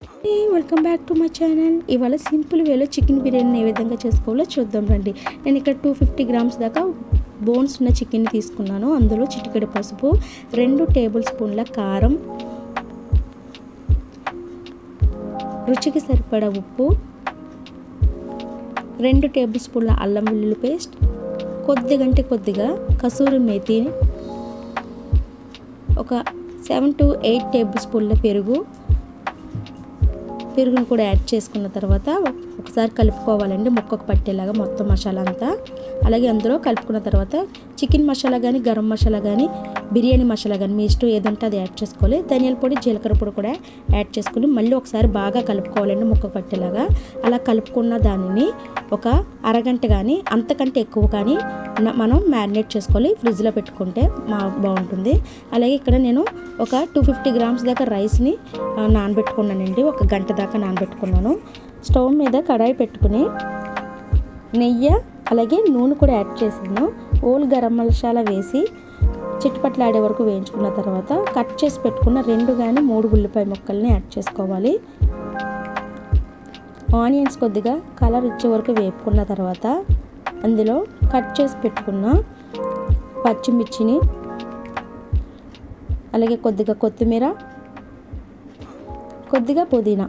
Welcome back to my channel. ఇవాళ simple వేలో chicken biryani ఏ విధంగా చేసుకోవాలో చూద్దాం రండి. నేను ఇక్కడ 250 గ్రామ్స్ దాకా బోన్స్ ఉన్న చికెన్ తీసుకున్నాను. అందులో చిటికెడు పసుపు, 2 టేబుల్ స్పూన్ల కారం, రుచికి సరిపడా ఉప్పు, 2 టేబుల్ స్పూన్ల అల్లం వెల్లుల్లి పేస్ట్, కొద్దిగా కసూరి మేతి, ఒక 7 to 8 టేబుల్ స్పూన్ల పెరుగును కూడా యాడ్ చేసుకున్న తర్వాత ఒకసారి కలుపుకోవాలండి, ముక్కకు పట్టేలాగా మొత్తం మసాలా అంతా. అలాగే అందులో కలుపుకున్న తర్వాత చికెన్ మసాలా కానీ, గరం మసాలా కానీ, బిర్యానీ మసాలా కానీ మీ ఇష్టం ఏదంటే అది యాడ్ చేసుకోవాలి. ధనియాల పొడి, జీలకర్ర పొడి కూడా యాడ్ చేసుకుని మళ్ళీ ఒకసారి బాగా కలుపుకోవాలండి, ముక్కకు పట్టేలాగా. అలా కలుపుకున్న దానిని ఒక అరగంట కానీ అంతకంటే ఎక్కువ కానీ మనం మ్యారినేట్ చేసుకోవాలి. ఫ్రిడ్జ్లో పెట్టుకుంటే బాగుంటుంది. అలాగే ఇక్కడ నేను ఒక 250 గ్రామ్స్ దాకా రైస్ని నానబెట్టుకున్నానండి. ఒక గంట దాకా నానబెట్టుకున్నాను. స్టవ్ మీద కడాయి పెట్టుకుని నెయ్యి అలాగే నూనె కూడా యాడ్ చేసాను. ఓల్ గరం మసాలా వేసి చిట్టుపట్లాడే వరకు వేయించుకున్న తర్వాత కట్ చేసి పెట్టుకున్న 2 కానీ 3 ఉల్లిపాయ ముక్కల్ని యాడ్ చేసుకోవాలి. ఆనియన్స్ కొద్దిగా కలర్ ఇచ్చే వరకు వేపుకున్న తర్వాత అందులో కట్ చేసి పెట్టుకున్న పచ్చిమిర్చిని, అలాగే కొద్దిగా కొత్తిమీర, కొద్దిగా పుదీనా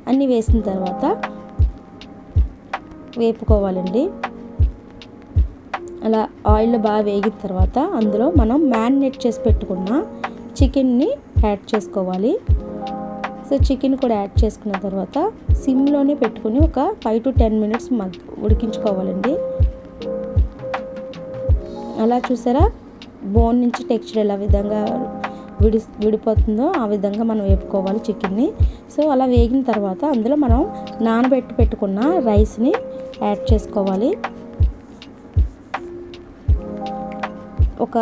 అన్నీ వేసిన తర్వాత వేపుకోవాలండి. అలా ఆయిల్లో బాగా వేగిన తర్వాత అందులో మనం మ్యారినేట్ చేసి పెట్టుకున్న చికెన్ని యాడ్ చేసుకోవాలి. సో చికెన్ కూడా యాడ్ చేసుకున్న తర్వాత సిమ్లోనే పెట్టుకుని ఒక 5 to 10 మినిట్స్ ఉడికించుకోవాలండి. అలా చూసారా, బోన్ నుంచి టెక్స్చర్ ఎలా విధంగా విడిపోతుందో ఆ విధంగా మనం వేపుకోవాలి చికెన్ని. సో అలా వేగిన తర్వాత అందులో మనం పెట్టుకున్న రైస్ని యాడ్ చేసుకోవాలి. ఒక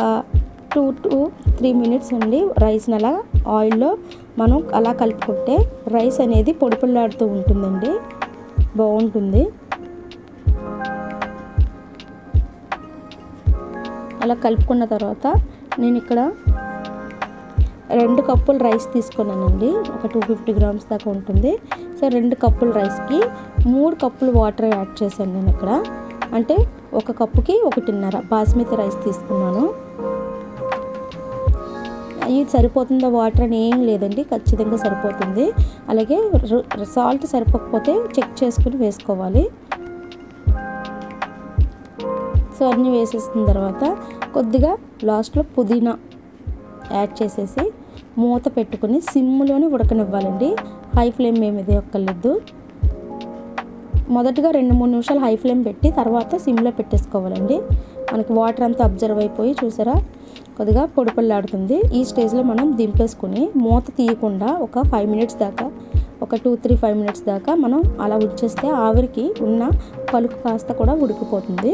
2 to 3 మినిట్స్ అండి రైస్ని అలా ఆయిల్లో మనం అలా కలుపుకుంటే రైస్ అనేది పొడిపొడిలాడుతూ ఉంటుందండి, బాగుంటుంది. అలా కలుపుకున్న తర్వాత నేను ఇక్కడ 2 కప్పులు రైస్ తీసుకున్నానండి. ఒక 250 గ్రామ్స్ దాకా ఉంటుంది. సో 2 కప్పుల రైస్కి 3 కప్పులు వాటర్ యాడ్ చేశాను నేను ఇక్కడ. అంటే 1 కప్పుకి 1.5 బాస్మతి రైస్ తీసుకున్నాను. ఇది సరిపోతుందా వాటర్ అని ఏం లేదండి, ఖచ్చితంగా సరిపోతుంది. అలాగే సాల్ట్ సరిపోకపోతే చెక్ చేసుకుని వేసుకోవాలి. సో అన్నీ వేసేసిన తర్వాత కొద్దిగా లాస్ట్లో పుదీనా యాడ్ చేసేసి మూత పెట్టుకుని సిమ్లోనే ఉడకనివ్వాలండి. హై ఫ్లేమ్ ఏమిది ఒక్కర్లేదు. మొదటగా 2-3 నిమిషాలు హై ఫ్లేమ్ పెట్టి తర్వాత సిమ్లో పెట్టేసుకోవాలండి. మనకి వాటర్ అంతా అబ్జర్వ్ అయిపోయి చూసారా కొద్దిగా పొడిపొడిలాడుతుంది. ఈ స్టేజ్లో మనం దింపేసుకుని మూత తీయకుండా ఒక 5 మినిట్స్ దాకా, ఒక 2-5 మినిట్స్ దాకా మనం అలా ఉంచేస్తే ఆవిరికి ఉన్న పలుకు కాస్త కూడా ఉడికిపోతుంది.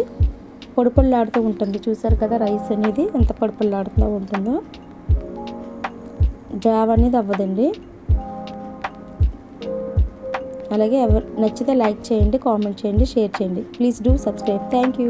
పొడిపొడిలాడుతూ ఉంటుంది. చూసారు కదా రైస్ అనేది ఎంత పొడిపొడిలాడుతూ ఉంటుందో. జావ్ అనేది అవ్వదండి. అలాగే నచ్చితే లైక్ చేయండి, కామెంట్ చేయండి, షేర్ చేయండి. Please do subscribe. Thank you.